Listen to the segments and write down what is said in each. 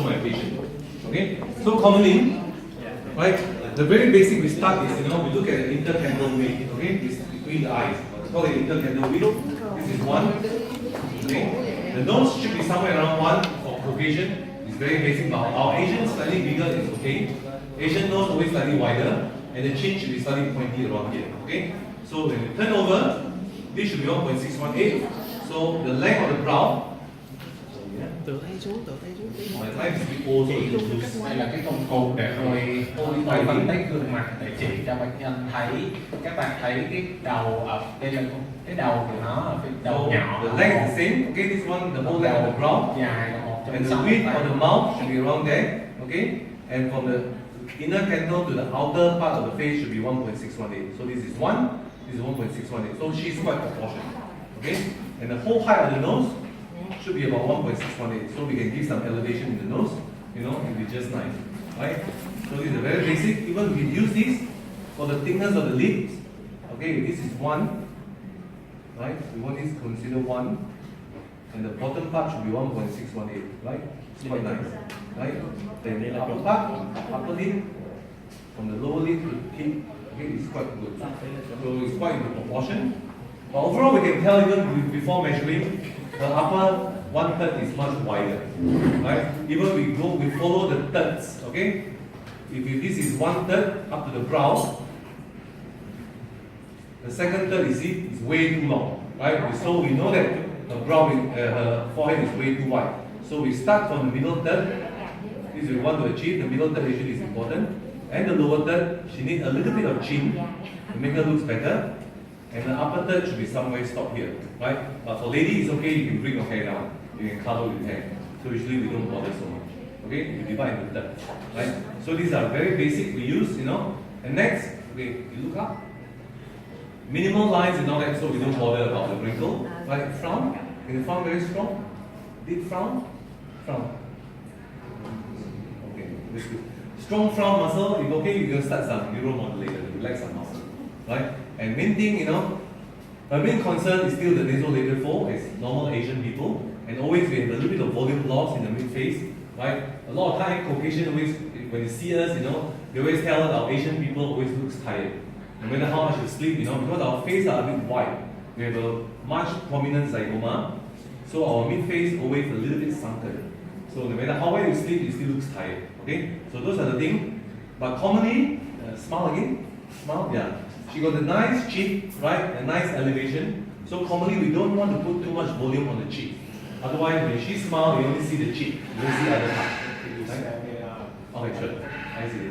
my patient. Okay, so commonly, right, the very basic we start is, we look at the intercandle weight, okay, between the eyes. It's called the intercandle weight. This is 1. Okay, the nose should be somewhere around 1 for Caucasian. It's very basic. But our Asian slightly bigger is okay. Asian nose always slightly wider, and the chin should be slightly pointy around here. Okay, so when you turn over, this should be 1.618. So the length of the brow. My time is also loose. Đây là cái công cụ để tôi phân tích gương mặt để chỉ cho bệnh nhân thấy. Các bạn thấy cái đầu ở đây là cái đầu của nó ở phía đầu nhỏ. The length is the same. Okay, this one, the whole length of the brow. Dài là And the width of the mouth should be around there. Okay, and from the inner cantle to the outer part of the face should be 1.618. So this is 1. This is 1.618. So she's quite proportioned. Okay, and the whole height of the nose should be about 1.618. So we can give some elevation in the nose, it'll be just nice, right? So this is very basic. Even we use this for the thickness of the lips. Okay, this is 1, right? We want this to consider 1, and the bottom part should be 1.618, right? It's quite nice, right? Then the upper part, upper lip, from the lower lip to the tip, okay, it's quite good. So it's quite in proportion. But overall, we can tell even before measuring, the upper 1/3 is much wider, right? Even we follow the thirds, okay? If this is 1/3 up to the brow, the second third is way too long, right? So we know that the brow, her forehead is way too wide. So we start from the middle third. This is what we want to achieve. The middle third actually is important, and the lower third, she needs a little bit of chin to make her look better. And the upper third should be somewhere stop here, right? But for ladies, it's okay, you can bring your hair down. You can cover with hair. So usually we don't bother so much. Okay? You divide into thirds, right? So these are very basic we use, And next, okay, you look up. Minimal lines and all that, so we don't bother about the wrinkle. Right? Frown. Can you frown very strong? Deep frown? Frown. Okay, that's good. Strong frown muscle, if okay, you can start some neuromodulator to relax some muscle. Right? And main thing, my main concern is still the nasolabial fold as normal Asian people. And always we have a little bit of volume loss in the mid-face, right? A lot of time, Caucasian always, when they see us, they always tell us our Asian people always looks tired. No matter how much you sleep, because our face are a bit wide. We have a much prominent zygoma. So our mid-face always a little bit sunken. So no matter how well you sleep, you still looks tired, okay? So those are the things. But commonly, smile again, smile, yeah. She got a nice cheek, right? A nice elevation. So commonly we don't want to put too much volume on the cheek. Otherwise, when she smiles, you only see the cheek. You don't see other part. Okay, sure. I see.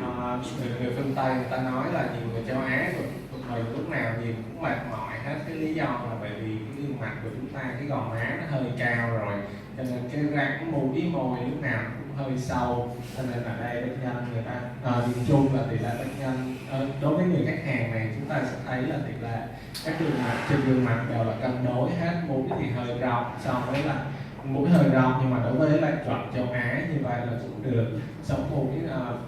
Người phương Tây người ta nói là nhiều người châu Á cuộc đời lúc nào nhìn cũng mệt mỏi hết. Cái lý do là bởi vì cái gương mặt của chúng ta, cái gò má nó hơi cao rồi, cho nên cái răng mũi môi lúc nào cũng hơi sâu. Cho nên ở đây bệnh nhân người ta nhìn chung là tỷ lệ bệnh nhân đối với người khách hàng này chúng ta sẽ thấy là tỷ lệ các gương mặt trên gương mặt đều là cân đối hết. Mũi thì hơi rộng so với là mũi hơi rộng, nhưng mà đối với lại chọn châu Á như vậy là cũng được. Sống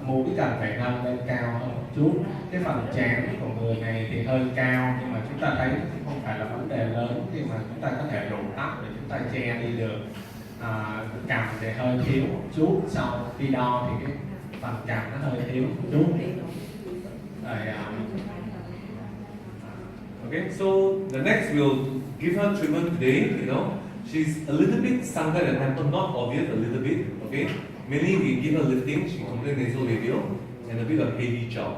mũi cần phải nâng lên cao hơn một chút. Cái phần trán của người này thì hơi cao, nhưng mà chúng ta thấy không phải là vấn đề lớn khi mà chúng ta có thể rụng tóc để chúng ta che đi được. Cằm thì hơi thiếu một chút, sau khi đo thì cái phần cằm nó hơi thiếu một chút. Okay, so the next we'll give her treatment today, She's a little bit sunken at the temple, not obvious, a little bit, okay? Mainly we give her lifting, she complains nasolabial, and a bit of heavy jaw,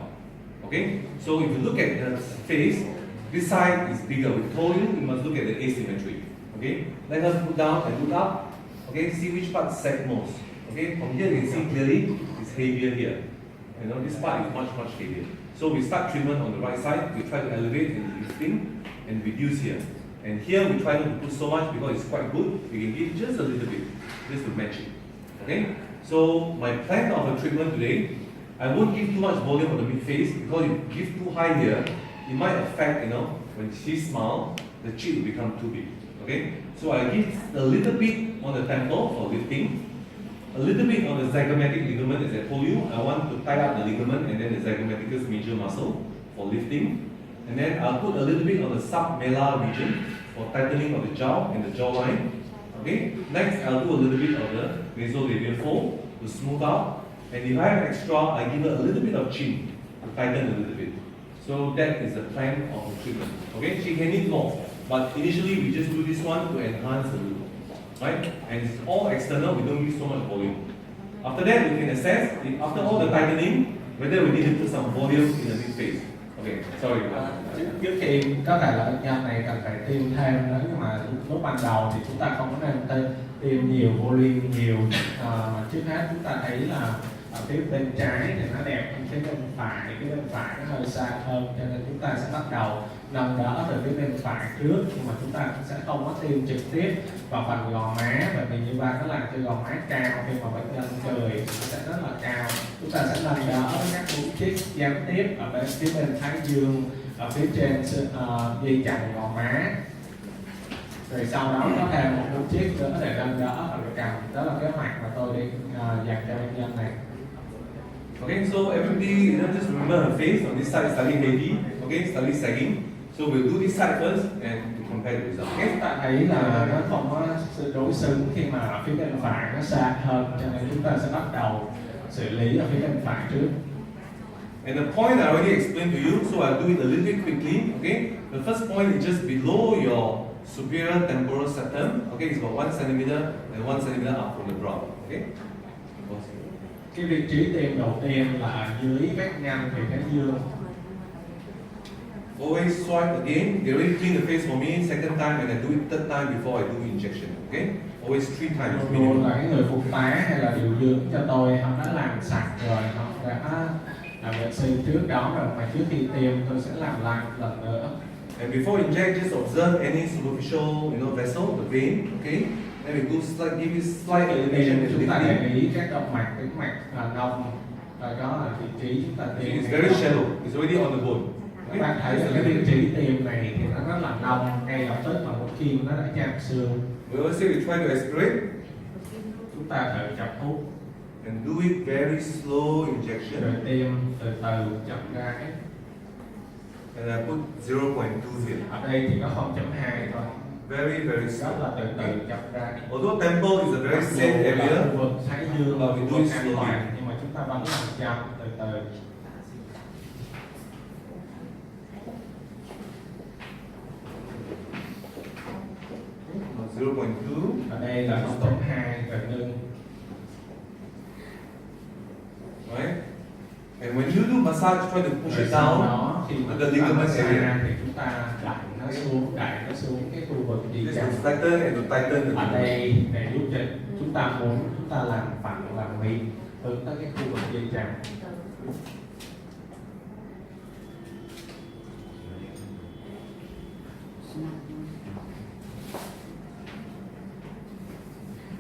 okay? So if you look at the face, this side is bigger. We told you must look at the asymmetry, okay? Let her put down and look up, okay? See which part sag most, okay? From here you can see clearly it's heavier here. This part is much, much heavier. So we start treatment on the right side, we try to elevate and lifting and reduce here. And here we try not to put so much because it's quite good. We can give just a little bit, just to match it. Okay? So my plan of the treatment today, I won't give too much volume on the mid-face because if you give too high here, it might affect, when she smiles, the cheek will become too big. Okay? So I give a little bit on the temple for lifting, a little bit on the zygomatic ligament, as I told you. I want to tie up the ligament and then the zygomaticus major muscle for lifting. And then I'll put a little bit on the submalar region for tightening of the jaw and the jawline. Okay. Next, I'll do a little bit of the nasolabial fold to smooth out. And if I have extra, I give her a little bit of chin to tighten a little bit. So that is the plan of the treatment. Okay, she can need more, but initially we just do this one to enhance the look, right? And it's all external. We don't use so much volume. After that, we can assess if after all the tightening whether we need to put some volume in the mid face. Okay, sorry. Trước khi có thể là bệnh nhân này cần phải tiêm thêm nữa, nhưng mà lúc ban đầu thì chúng ta không có nên tiêm nhiều volume nhiều. Mà trước hết chúng ta thấy là ở phía bên trái thì nó đẹp hơn cái bên phải nó hơi xa hơn, cho nên chúng ta sẽ bắt đầu nâng đỡ từ phía bên phải trước, nhưng mà chúng ta sẽ không có tiêm trực tiếp vào phần gò má, bởi vì như vậy nó làm cho gò má cao, khi mà bệnh nhân cười nó sẽ rất là cao. Chúng ta sẽ nâng đỡ các mũi chích gián tiếp ở bên phía bên thái dương, ở phía trên dây chằng gò má, rồi sau đó có thêm một mũi chích nữa để nâng đỡ ở cằm. Đó là kế hoạch mà tôi đi dành cho bệnh nhân này. Okay, so everybody, just remember her face on this side is slightly heavy, okay, slightly sagging. So we'll do this side first and to compare the result. Okay? Chúng ta thấy là nó không có sự đối xứng khi mà ở phía bên phải nó xa hơn, cho nên chúng ta sẽ bắt đầu xử lý ở phía bên phải trước. And the point I already explained to you, so I'll do it a little bit quickly. Okay, the first point is just below your superior temporal septum. Okay, it's about 1 cm and 1 cm up from the brow. Okay. Cái vị trí tiêm đầu tiên là dưới vách ngăn thì thái dương. Always swipe again. They already clean the face for me second time, and I do it third time before I do injection. Okay, always 3 times Luôn minimum. là cái người phụ tá hay là điều dưỡng cho tôi, họ đã làm sạch rồi, họ đã làm vệ sinh trước đó rồi, mà trước khi tiêm tôi sẽ làm lại lần nữa. And before inject, just observe any superficial, vessel, the vein. Okay. Then we do give you slight elevation. Chúng ta để ý các động mạch, cái mạch nông, và đó là vị trí chúng ta tiêm. It's very shallow. It's already on the bone. Các bạn thấy là cái vị trí tiêm này thì nó rất là nông, ngay lập tức mà một kim nó đã chạm xương. We also try to aspirate. Chúng ta thử chọc hút. And do it very slow Rồi injection. tiêm từ từ chậm rãi. And I put 0.20. Ở đây thì có 0.2 thôi. Very, very Rất slow. là từ từ chậm rãi. Although temple is a very safe Là area, khu vực thái dương but là we khu do vực it an slowly. toàn, nhưng mà chúng ta vẫn làm chậm từ từ. About 0.2. Ở đây là 0.2 rồi ngưng. Right? And when you do massage, try to push Rồi it sau down đó khi mà to the chúng ta ligament massage area. thì chúng ta đẩy nó xuống cái khu vực gì Just chậm. to flatten and to tighten the Ở ligament. đây để giúp cho chúng ta làm phẳng làm mịn hướng tới cái khu vực dây chằng.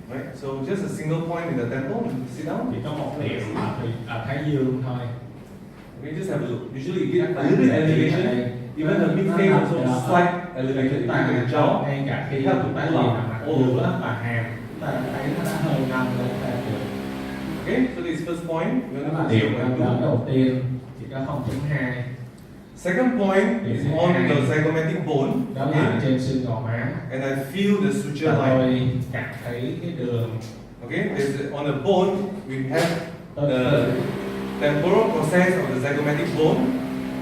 Right? So just a single point in the temple. Sit down. Chỉ có một điểm ở thái dương thôi. Okay, just have a look. Usually you get a little bit elevation. Even the mid face also slight elevation. If Chúng you ta look at the jaw, ngay cả khi help chúng ta to nhìn pull vào out mặt all giữa over. và hàm, chúng ta thấy nó đã hơi nâng lên ra được. Okay, so this first point, we're Đó going là to điểm do nâng đỡ đầu tiên, chỉ có 0.2. Second point is on the zygomatic bone. Đó là Okay, trên xương gò má. and I feel the suture Và line. tôi cảm thấy cái đường Okay, on the bone we have the temporal process of the zygomatic bone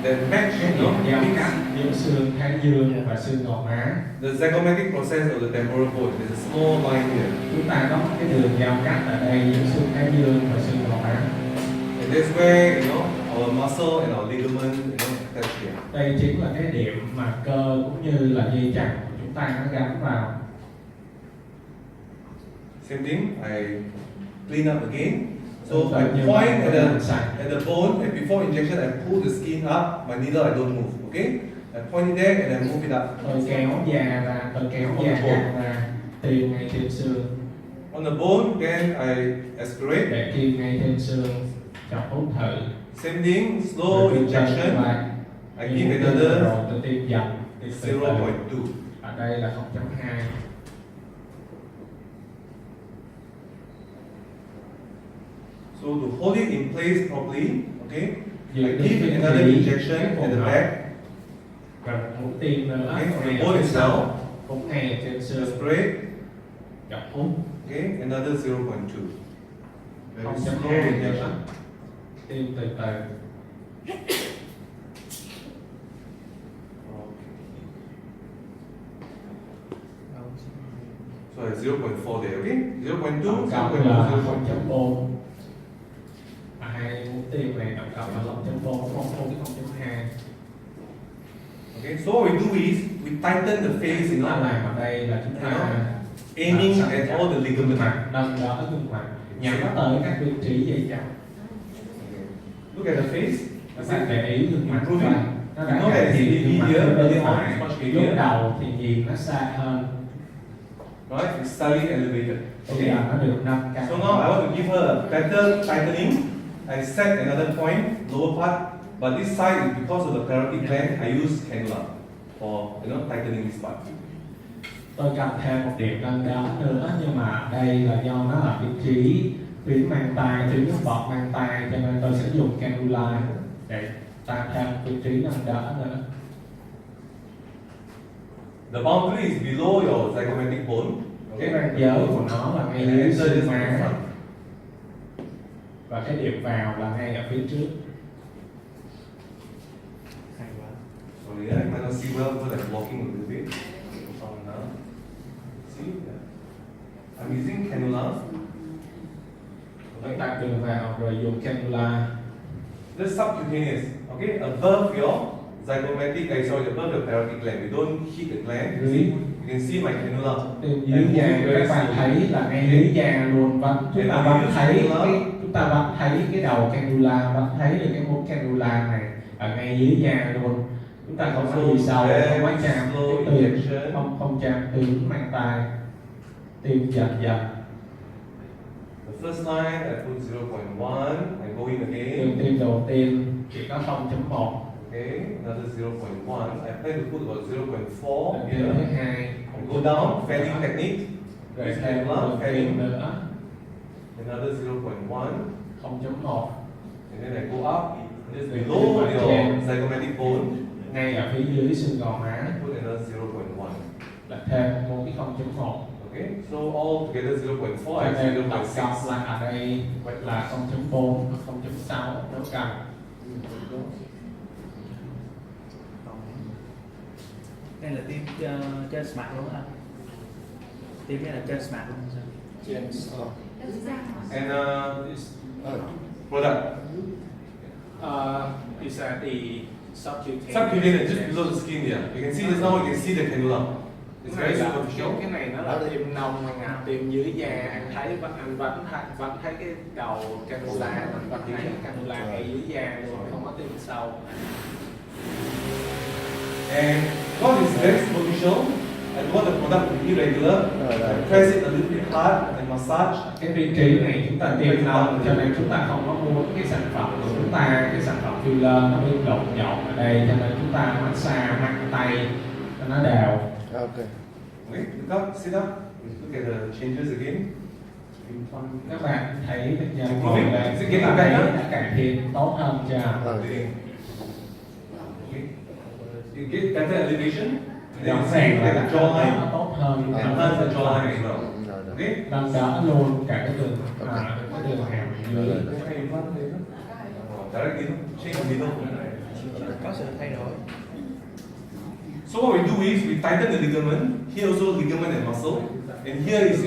that match, cái điểm giao mix cắt giữa xương thái dương và xương gò má. the zygomatic process of the temporal bone. There's a small line here, Chúng ta có một cái đường giao cắt ở đây giữa xương thái dương và xương gò má. and that's where our muscle and our ligament attach here. Đây chính là cái điểm mà cơ cũng như là dây chằng của chúng ta nó gắn vào. Same thing, I clean up again. So Tương tự I như point vậy, at làm sạch. the bone, and before injection, I pull the skin up. My needle I don't move. Okay, I point it there and I move it up. Tôi kéo da ra, tôi kéo da căng ra, tiêm ngay trên xương. On the bone, then I aspirate. Để tiêm ngay trên xương, chọc hút thử. Same thing, slow injection. I give another Rồi tôi tiêm dần. Tiêm từ từ. 0.2. Ở đây là 0.2. So to hold it in place properly, okay, I Giữ give vị another trí injection cái at vùng the họng. back. Và một mũi tiêm nữa. Okay, on the ngay bone ở phía sau, itself. cũng ngay ở trên xương. Aspirate. Chọc hút. Okay, another 0.2. Very 0.2 slow nữa, injection. tiêm từ từ. So at 0.4 there, okay? 0.2, Tổng 0.2, cộng là 0.4. 0.4. Hai mũi tiêm này tổng cộng là 0.4, 0.2. Okay, so what we do is we tighten the face, Chúng ta you know, làm ở đây là chúng ta aiming at all the ligaments. mặt, nâng đỡ gương mặt nhắm tới các vị trí dây chằng. Look at the face. Các bạn để ý gương mặt Improving. và nó đã You know cải that thiện it's gương mặt easier, bên early on, phải. it's much Lúc easier. đầu thì nhìn nó xa hơn, Right? It's slightly elevated. bây giờ nó được nâng cao. So now I want to give her a better tightening. I set another point, lower part, but this side is because of the parotid gland. I use cannula for tightening this part. Tôi cần thêm một điểm nâng đỡ nữa, nhưng mà đây là do nó là vị trí tuyến mang tai, tuyến nước bọt mang tai, cho nên tôi sẽ dùng cannula để tăng thêm vị trí nâng đỡ nữa. The boundary is below your zygomatic bone. Cái ranh giới của nó là ngay dưới Enter xương just in má front. và cái điểm vào là ngay ở phía trước. Sorry, I might not see well because I'm walking a little bit. Now. See? I'm using cannula. Chúng ta đưa vào rồi dùng cannula. This subcutaneous, okay, above your zygomatic, above your parotid gland. We don't hit the gland. You see? You can see my cannula. Từ dưới da các bạn thấy là ngay dưới da luôn vẫn chúng ta vẫn thấy cái đầu cannula, vẫn thấy được cái mũi cannula này ở ngay dưới da luôn. Chúng ta không có gì sâu, không có chạm cái tuyến, không chạm tuyến mang tai, tiêm dần dần. The first line I put 0.1. I go in again. Tiêm đầu tiên chỉ có 0.1. Okay, another 0.1. I plan to put about 0.4 Tiêm thứ here. hai, I go down, fanning technique. rồi thêm một tiêm nữa, Another 0.1. 0.1. And then I go up, just below your zygomatic bone. Ngay ở phía dưới xương gò má Put another 0.1. là thêm một cái 0.1. Okay, so all together 0.4, Cho I nên tổng 0.6. cộng là ở đây là 0.4, 0.6 nếu cần. Đây là tiêm trên smart luôn á. Tiêm cái là trên smart luôn sao? And product. These are the subcutaneous. Subcutaneous, just below the skin here. You can see just now, you can see the cannula. It's very superficial. Cái này nó là tiêm nông anh ạ, tiêm dưới da, anh vẫn thấy cái đầu cannula, anh vẫn thấy cái cannula ngay dưới da luôn, không có tiêm sâu. And what is very superficial, I want the product to be irregular. I press it a little bit hard and massage. Cái vị trí này chúng ta tiêm nông, cho nên chúng ta không có mua cái sản phẩm của chúng ta, cái sản phẩm filler nó bị lộn nhộn ở đây, cho nên chúng ta massage mạnh tay cho nó đều. Okay. Okay, look up, sit up. Look at the changes again. Các bạn thấy bệnh nhân Improving. ngồi lên, Is it chúng ta getting thấy better? đã cải thiện tốt hơn chưa? Okay. You get better elevation. And then Rõ you see ràng là the đã jawline. tốt hơn, Enhance the jawline as well. Okay? nâng đỡ luôn cả cái đường hàm dưới. Directly, change the middle. Có sự thay đổi. So what we do is we tighten the ligament. Here also ligament and muscle. And here is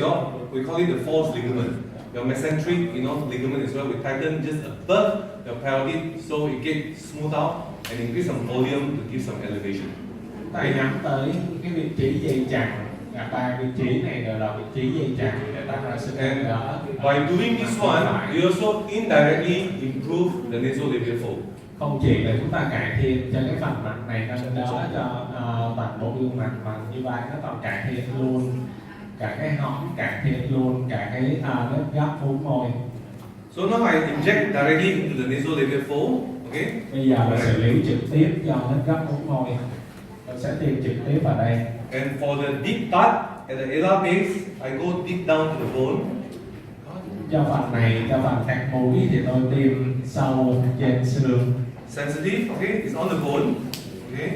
we call it the false ligament. Your mesenteric, ligament as well. We tighten just above your parotid so it gets smooth out and increase some volume to give some elevation. Ta nhắm tới cái vị trí dây chằng, cả ba vị trí này đều là vị trí dây chằng để tăng ra sự nâng And đỡ. by doing this one, we also indirectly improve the nasolabial fold. Không chỉ là chúng ta cải thiện cho cái phần mặt này nâng đỡ cho toàn bộ gương mặt mà như vậy nó còn cải thiện luôn cả cái hõm, cải thiện luôn cả cái nếp gấp vú môi. So now I inject directly into the nasolabial fold. Okay? Bây giờ là xử lý trực tiếp do nếp gấp vú môi. Tôi sẽ tiêm trực tiếp vào đây. And for the deep part at the alar base, I go deep down to the bone. Cho phần này, cho phần cạnh mũi thì tôi tiêm sâu trên xương. Sensitive, okay, it's on the bone. Okay?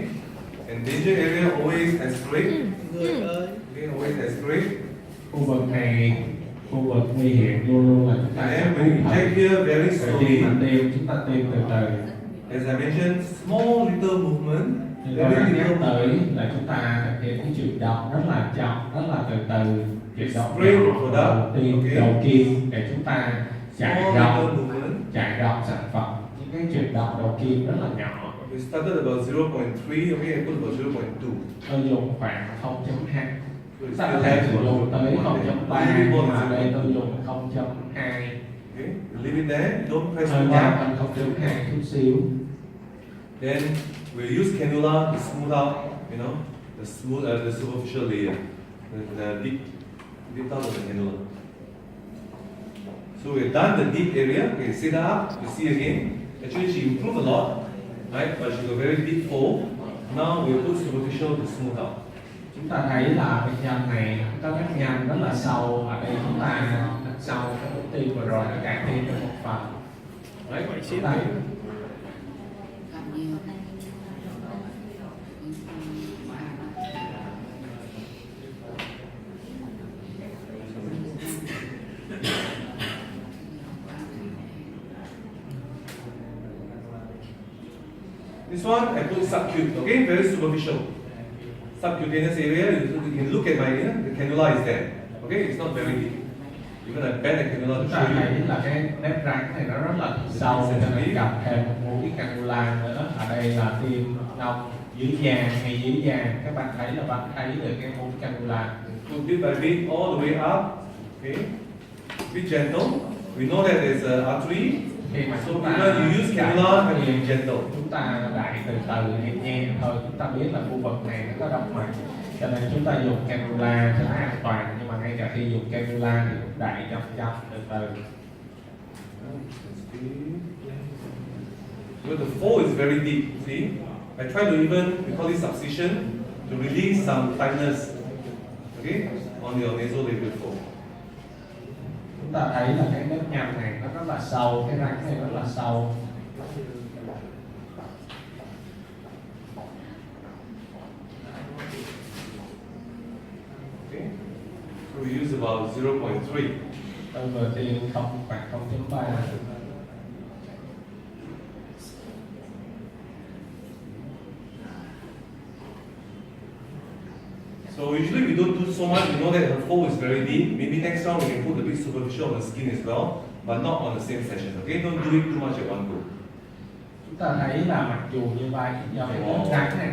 And danger area always aspirate. Người ơi. Okay, always aspirate. Khu vực này Khu vực nguy hiểm luôn luôn là chúng ta And when you inject here very Rồi slowly, tiêm mình tiêm, chúng ta tiêm từ từ. as I mentioned, small little movement, Như tôi đã very nhắc little tới movement. là chúng ta thực hiện cái chuyển động rất là chậm, rất là từ từ, chuyển động Spray the nhỏ product, đầu tiên, okay. đầu kim để chúng ta Small chạy little rộng movement. sản phẩm. Những cái chuyển động đầu kim rất là nhỏ. We started about 0.3, okay, I put about 0.2. Tôi dùng khoảng 0.2. So Chúng it's ta có still thể less sử than dụng tới 0.3 nhưng mà đây 0.3. tôi dùng 0.2. Okay, leave it there, don't press Hơi too cao hard. hơn 0.2 chút xíu. Then we use cannula to smooth out, you know, the superficial layer, the deep down of the cannula. So we've done the deep area. Okay, sit up. You see again. Actually, she improved a lot, right? But she got very deep hole. Now we put superficial to smooth out. Chúng ta thấy là bệnh nhân này có vết nhăn rất là sâu. Ở đây chúng ta sau cái mũi tiêm vừa rồi nó cải thiện được một phần. Đấy, chúng ta This one I put subcute, okay, very superficial. Subcutaneous area, you can look at my, the cannula is there. Okay, it's not very deep. Even I bend the cannula to chúng ta show thấy you. là cái nếp rắn này nó rất là sâu, cho nên gặp thêm một mũi cannula nữa. Ở đây là tiêm nông dưới da, ngay dưới da. Các bạn thấy là bạn thấy được cái mũi cannula. So bit by bit, all the way up. Okay, be gentle. We know that there's an artery. Khi mà So chúng when ta you use cannula, have to be gentle. chúng ta đẩy từ từ nhẹ nhàng thôi. Chúng ta biết là khu vực này nó có động mạch, cho nên chúng ta dùng cannula cho nó an toàn. Nhưng mà ngay cả khi dùng cannula thì cũng đẩy chậm chậm từ từ. But the fold is very deep. See, I try to even, we call it subcision, to release some tightness. Okay, on your nasolabial fold. Chúng ta thấy là cái nếp nhăn này nó rất là sâu, cái rãnh này rất là sâu. Okay, so we use about 0.3. Tôi vừa tiêm khoảng 0.3. So usually we don't do so much. We know that the fold is very deep. Maybe next round we can put a bit superficial on the skin as well, but not on the same session. Okay, don't do it too much at one go. Chúng ta thấy là mặc dù như vậy, do cái nếp rãnh này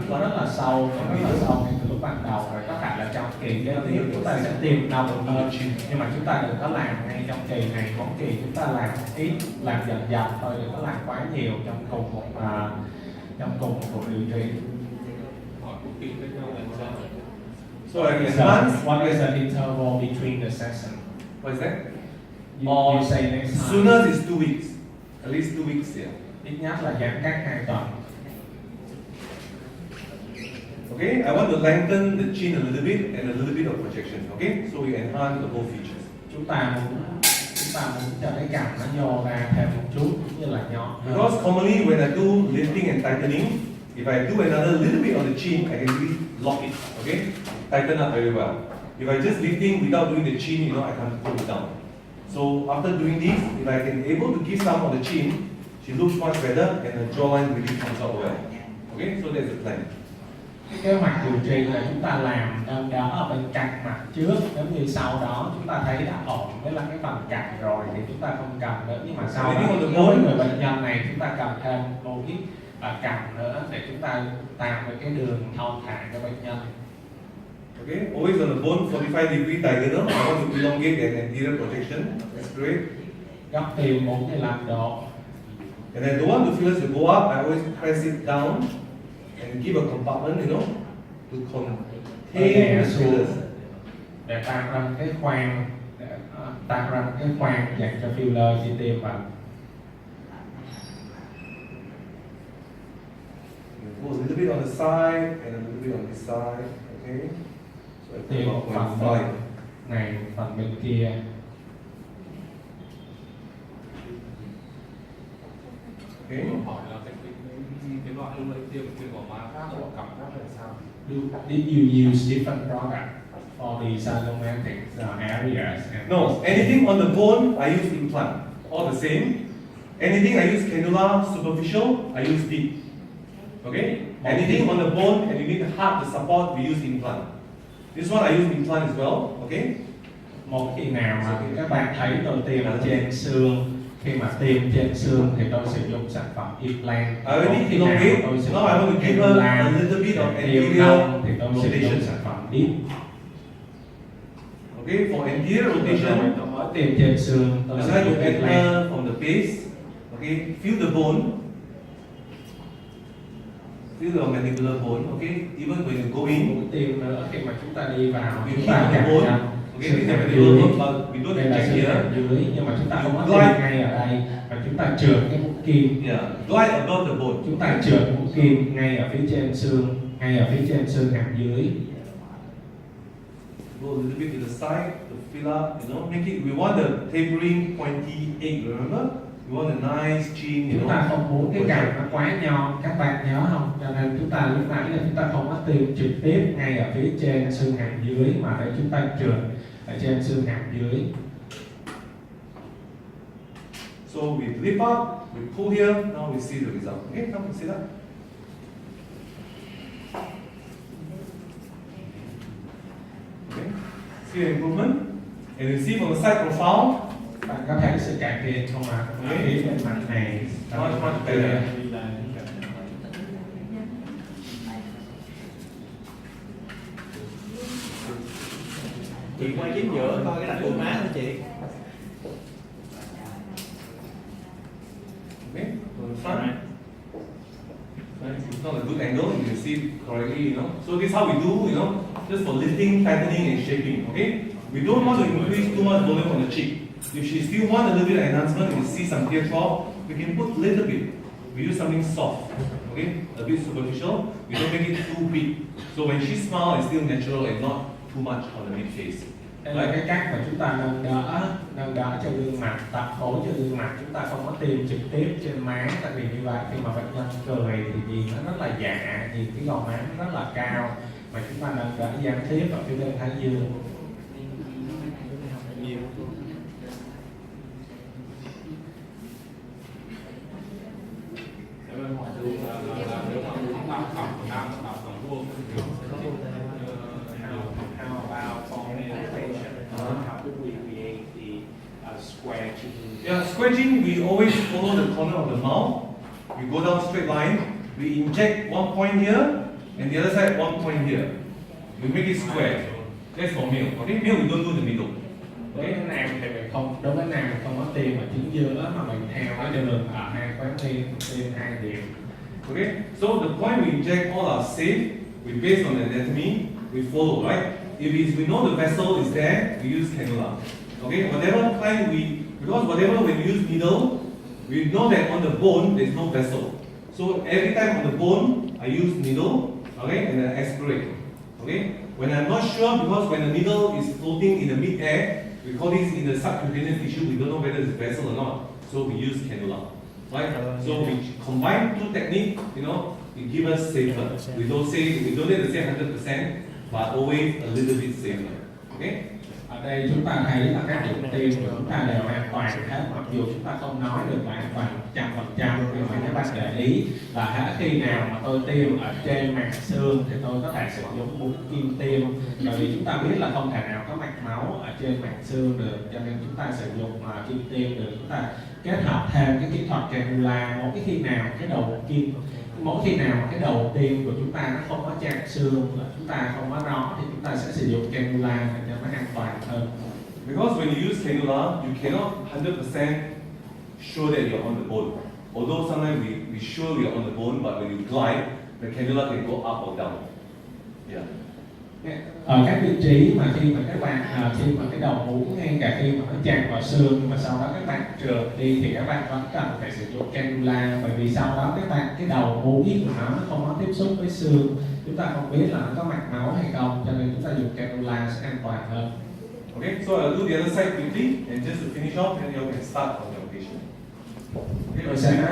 nó rất là sâu, nó rất là sâu ngay từ lúc ban đầu rồi. Có thể là trong kỳ kế tiếp chúng ta sẽ tiêm nồng hơn, nhưng mà chúng ta đừng có làm ngay trong kỳ này. Mỗi kỳ chúng ta làm ít, làm dần dần thôi, đừng có làm quá nhiều trong cùng một cuộc điều trị. So I enhance. What is the interval between the session? What is that? You say next time. Soonest is 2 weeks. At least 2 weeks. Yeah. Ít nhất là giãn cách 2 tuần. Okay, I want to lengthen the chin a little bit and a little bit of projection. Okay, so we enhance the whole features. Chúng ta muốn cho cái cằm nó nhô ra thêm một chút, cũng như là nhọn. Because commonly when I do lifting and tightening, if I do another little bit on the chin, I can really lock it. Okay, tighten up very well. If I just lifting without doing the chin, I can't pull it down. So after doing this, if I can able to give some on the chin, she looks much better and the jawline really comes out well. Okay, so that's the plan. Cái kế hoạch điều trị là chúng ta làm đơn đó ở bên cạnh mặt trước, giống như sau đó chúng ta thấy đã ổn với lại cái phần cạnh rồi thì chúng ta không cần nữa, nhưng mà sau đó đối với bệnh nhân này chúng ta cần thêm một ít cạnh nữa để chúng ta tạo được cái đường thon thả cho bệnh nhân. Okay, always on the bone, 45 degree diagonal. I want to elongate the anterior projection. That's great. Góc tiêu 45 độ. And I don't want the fillers to go up. I always press it down and give a compartment, to contain the fillers. Để tạo ra cái khoang, dành cho filler khi tiêm vào. Go a little bit on the side and a little bit on this side. Okay. So I put Tiêm about phần 0.5. này, phần bên kia. Okay. Hỏi là cái loại lúc đấy tiêm vào má khác hoặc cảm giác là sao? Did you use different product? for the cytometric areas. And No, anything on the bone, I use implant. All the same. Anything I use cannula, superficial, I use deep. Okay? Anything on the bone and you need the heart to support, we use implant. This one I use implant as well. Okay? Một khi nào mà các bạn thấy tôi tiêm ở trên xương, khi mà tiêm trên xương thì tôi sử dụng sản phẩm implant. I already elongate. Now I want to give her a little bit of anterior thì tôi sử dụng rotation. sản phẩm deep. Okay, for anterior rotation, Tôi mới tiêm trên xương, tôi I sử try dụng to implant. enter from the base. Okay, feel the bone. Feel the mandibular bone. Okay, even when you go in, Mũi tiêm nữa khi mà chúng ta đi vào, we chúng keep ta the chạm bone. vào Okay, xương this is the hàm mandibular dưới. bone, but we don't Đây là inject xương here. hàm dưới, nhưng mà chúng ta không có Glide. tiêm ngay ở đây, mà chúng ta trượt cái mũi kim. Yeah, glide above the bone. Chúng ta trượt mũi kim ngay ở phía trên xương, ngay ở phía trên xương hàm dưới. Go a little bit to the side to fill up, you know, make it. We want the tapering, pointy egg. Remember, we want a nice chin, you Chúng ta know. không muốn cái cằm nó quá nhon, các bạn nhớ không? Cho nên chúng ta lúc nãy là chúng ta không có tiêm trực tiếp ngay ở phía trên xương hàm dưới, mà để chúng ta trượt ở trên xương hàm dưới. So we lift up, we pull here. Now we see the result. Okay, come and see that. Okay, see the improvement, and you see from the side profile. Bạn có thấy sự cải thiện không ạ? Ở phía bên mặt này, Much better. Chị quay chính giữa coi cái đặt của má thôi chị. Okay, from the front. It's not a good angle, you can see it correctly, you know. So this is how we do, you know, just for lifting, tightening, and shaping. Okay, we don't want to increase too much volume on the cheek. If she still want a little bit of enhancement, you see some tear trough, we can put a little bit. We use something soft, okay, a bit superficial. We don't make it too big. So when she smiles, it's still natural and not too much on the mid face. đây là cái cách mà chúng ta nâng đỡ cho gương mặt, tập phối cho gương mặt. Chúng ta không có tiêm trực tiếp trên má, tại vì như vậy khi mà bệnh nhân cười thì nhìn nó rất là dạ, nhìn cái gò má nó rất là cao, mà chúng ta nâng đỡ gián tiếp ở phía bên thái dương. Nếu mà muốn làm tổng vuông How about for meditation? How do we create the square chin? Yeah, squedging, we always follow the corner of the mouth. We go down straight line. We inject one point here, and the other side one point here. We make it square. That's for male. Okay, male we don't do the middle. Đối với nam thì mình không, đối với nam mình không có tiêm ở chính giữa, mà mình theo cái đường ở hai khóe tiêm hai điểm. Okay, so the point we inject all are safe. We based on the anatomy. We follow, right? If we know the vessel is there, we use cannula. Okay, whatever kind because whatever when we use needle, we know that on the bone there's no vessel. So every time on the bone, I use needle, okay, and then aspirate. Okay, when I'm not sure, because when the needle is floating in the mid-air, we call this in the subcutaneous tissue, we don't know whether it's vessel or not. So we use cannula, right? So we combine two techniques, you know, it gives us safer. We don't need to say 100%, but always a little bit safer. Okay? Ở đây chúng ta thấy là các điểm tiêm của chúng ta đều an toàn hết, mặc dù chúng ta không nói được là an toàn 100%, nhưng mà các bạn để ý là khi nào mà tôi tiêm ở trên màng xương thì tôi có thể sử dụng mũi kim tiêm, bởi vì chúng ta biết là không thể nào có mạch máu ở trên màng xương được, cho nên chúng ta sử dụng kim tiêm được. Chúng ta kết hợp thêm cái kỹ thuật cannula. Mỗi khi nào cái đầu tiêm của chúng ta nó không có chạm xương, chúng ta không có nó, thì chúng ta sẽ sử dụng cannula để cho nó an toàn hơn. Because when you use cannula, you cannot 100% sure that you're on the bone. Although sometimes we sure we are on the bone, but when you glide, the cannula can go up or down. Yeah. Ở các vị trí mà khi mà các bạn khi mà cái đầu mũi ngay cả khi mà nó chạm vào xương, nhưng mà sau đó các bạn trượt đi thì các bạn vẫn cần phải sử dụng cannula, bởi vì sau đó cái đầu mũi của nó không có tiếp xúc với xương, chúng ta không biết là nó có mạch máu hay không, cho nên chúng ta dùng cannula sẽ an toàn hơn. Okay, so I'll do the other side quickly, and just to finish off, then you can start on your patient. Okay, Rồi sẽ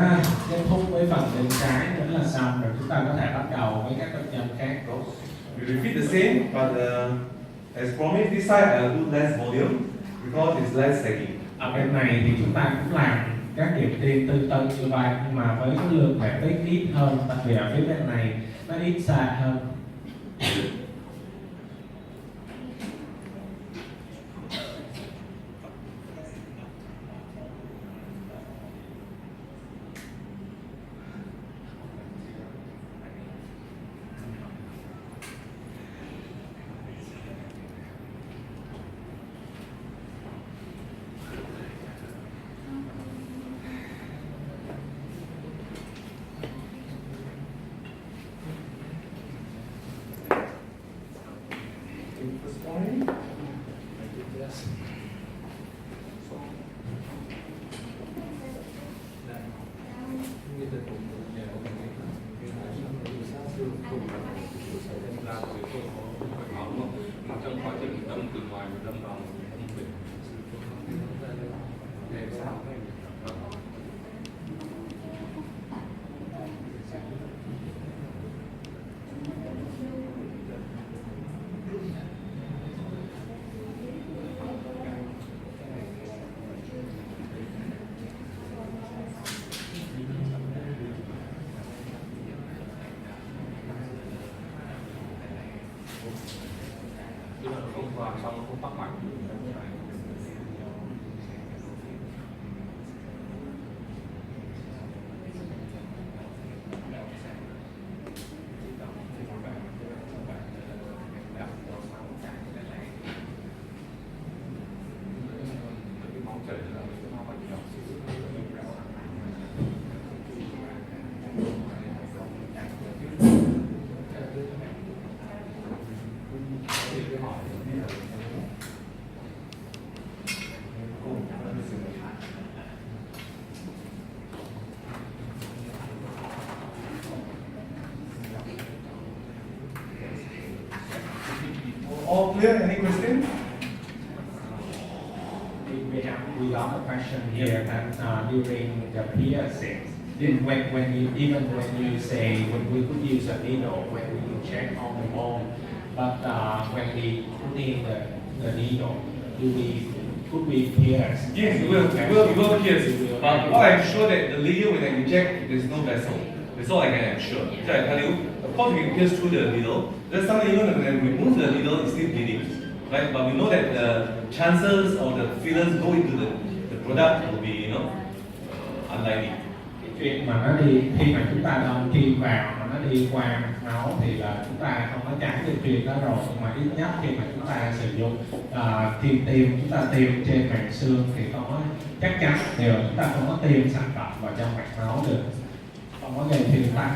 kết thúc với phần bên trái nữa là xong, rồi chúng ta có thể bắt đầu với các bệnh nhân khác. we repeat the same, but As promised, this side I'll do less volume because it's less sagging. Ở bên này thì chúng ta cũng làm các điểm tiêm tương tự như vậy, nhưng mà với cái lượng thể tích ít hơn, đặc biệt ở phía bên này nó ít sạc hơn. Trong quá trình đâm từ ngoài và đâm vào không vào xong không tắc mạch. All clear? Any question? We got a question here that during the piercing, when you say when we could use a needle when we check on the bone, but when we put in the needle, could we pierce? Yes, we will pierce. But what I'm sure that the layer when I inject, there's no vessel. That's all I can assure. So I tell you, of course we can pierce through the needle. There's some even when we remove the needle, it's still bleeding, right? But we know that the chances of the fillers go into the product will be, unlikely. Chuyện mà nó đi khi mà chúng ta đâm kim vào mà nó đi qua mạch máu thì là chúng ta không có tránh được chuyện đó rồi, nhưng mà ít nhất khi mà chúng ta sử dụng kim tiêm, chúng ta tiêm trên màng xương thì không có chắc chắn đều chúng ta không có tiêm sản phẩm vào trong mạch máu được, không có gây thuyên tắc.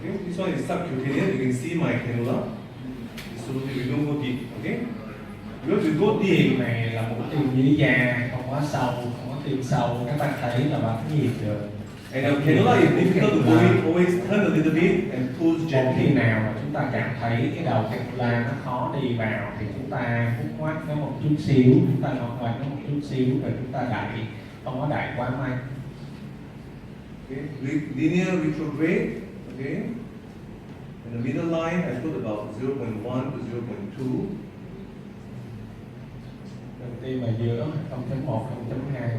Okay, this one is subcutaneous. You can see my cannula. So we don't go deep. Okay, because we go Tiêm deep. này là mũi tiêm dưới da, không có sâu, không có tiêm sâu, các bạn thấy là bắn nhiệt được. And the cannula is difficult to go in. Always turn a little bit and pull Một khi gently. nào mà chúng ta cảm thấy cái đầu cannula nó khó đi vào thì chúng ta hút ngoắt nó một chút xíu, chúng ta ngọt ngoặt nó một chút xíu rồi chúng ta đẩy, không có đẩy quá mạnh. Okay, linear retrograde. Okay, and the middle line I put about 0.1 to 0.2. Đầu tiên là giữa 0.1, 0.2.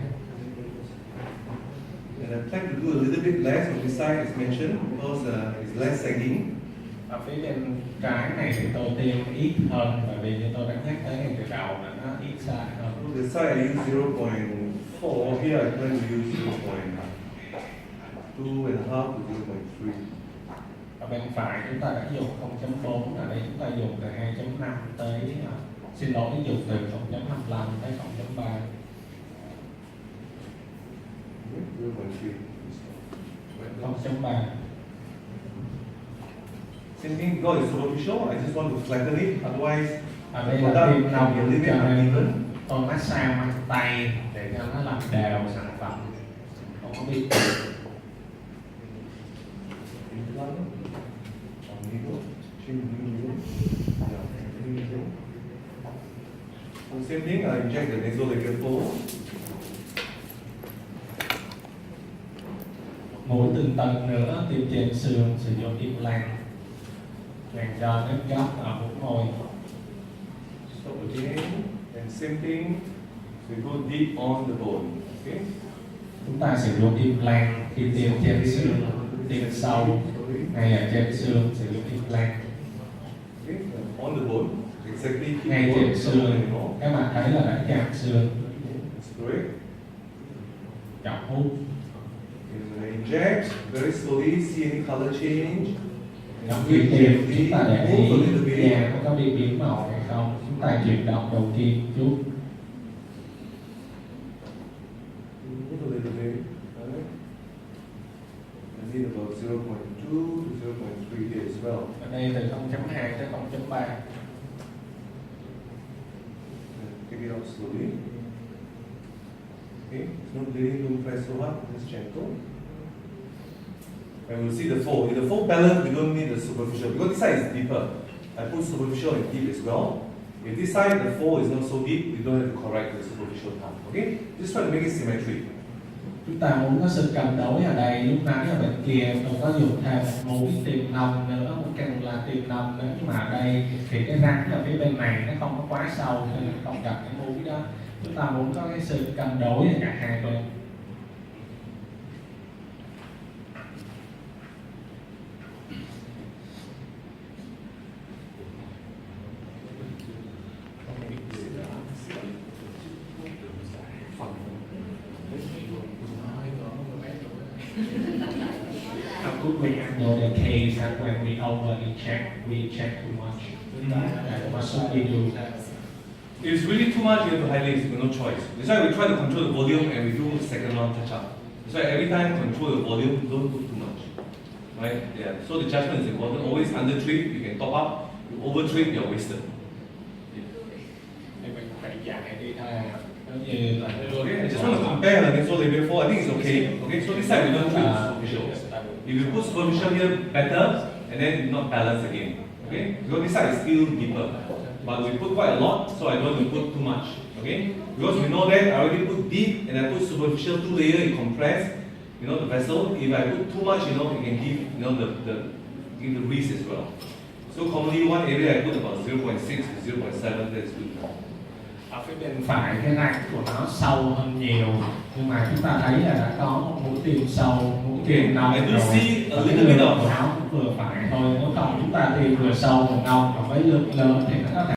And I plan to do a little bit less on this side as mentioned because it's less sagging. Ở phía bên trái này thì tôi tiêm ít hơn, bởi vì như tôi đã nhắc tới ngay từ đầu là nó ít xa hơn. So the side I use 0.4. Here I plan to use 0.2.5 to 0.3. Ở bên phải chúng ta đã dùng 0.4, ở đây chúng ta dùng từ 2.5 tới, xin lỗi, dùng từ 0.25 tới 0.3. 0.3. Same thing, because it's superficial, I just want to flatten it, otherwise Ở đây For là that, tiêm we nông can leave cho it nên uneven. tôi massage bằng tay để cho nó làm đều sản phẩm, không có bị Same thing, I inject the nasolabial fold. mũi từng tầng nữa tiêm trên xương, sử dụng implant dành cho nếp gấp ở mũi môi. Stop again, and same thing, we go deep on the bone. Okay? Chúng ta sử dụng implant khi tiêm trên xương, tiêm sâu ngay ở trên xương, sử dụng implant Okay? On the bone, exactly keep ngay the bone trên xương. anymore. Các bạn thấy là đã chạm xương, That's correct. chọc hút. And when I inject, very slowly, see any color change. Trong khi tiêm chúng ta để ý da có bị biến màu hay không. Chúng ta chuyển động đầu kim chút. Move a little bit. Right? I need about 0.2 to 0.3 here as well. Ở đây từ 0.2 tới 0.3. Take it out slowly. Okay, no bleeding, don't press so hard, just gentle. And we'll see the fold. In the fold balance, we don't need the superficial because this side is deeper. I put superficial and deep as well. If this side, the fold is not so deep, we don't have to correct the superficial part. Okay, just try to make it symmetric. Chúng ta muốn có sự cân đối ở đây, lúc nãy ở bên kia tôi có dùng thêm mũi tiêm nông nữa, mũi cannula tiêm nông nữa, nhưng mà ở đây thì cái răng ở phía bên này nó không có quá sâu nên không gặp cái mũi đó. Chúng ta muốn có cái sự cân đối ở cả hai bên. How could we handle the case that when we check too much? What should we do? If it's really too much, you have to highlight, you have no choice. That's why we try to control the volume and we do second round touch up. That's why every time control the volume, don't put too much. Right? Yeah. So the judgment is important. Always under treat, you can top up. You over treat, you're wasted. Thì mình phải dạy đi thôi. Giống như là Okay, I just want to compare the nasolabial fold. I think it's okay. Okay, so this side we don't treat superficial. If you put superficial here, better, and then not balance again. Okay, because this side is still deeper. But we put quite a lot, so I don't want to put too much. Okay, because we know that I already put deep and I put superficial 2 layer, it compress, you know, the vessel. If I put too much, you know, it can give, you know, give the wrist as well. So commonly one area I put about 0.6 to 0.7. That's good. ở phía bên phải cái răng của nó sâu hơn nhiều, nhưng mà chúng ta thấy là đã có một mũi tiêm sâu, mũi tiêm nông I do rồi. see a Và cái little bit lượng of của nó cũng vừa phải thôi, nếu không chúng ta tiêm vừa sâu vừa nông và với lượng lớn thì nó có thể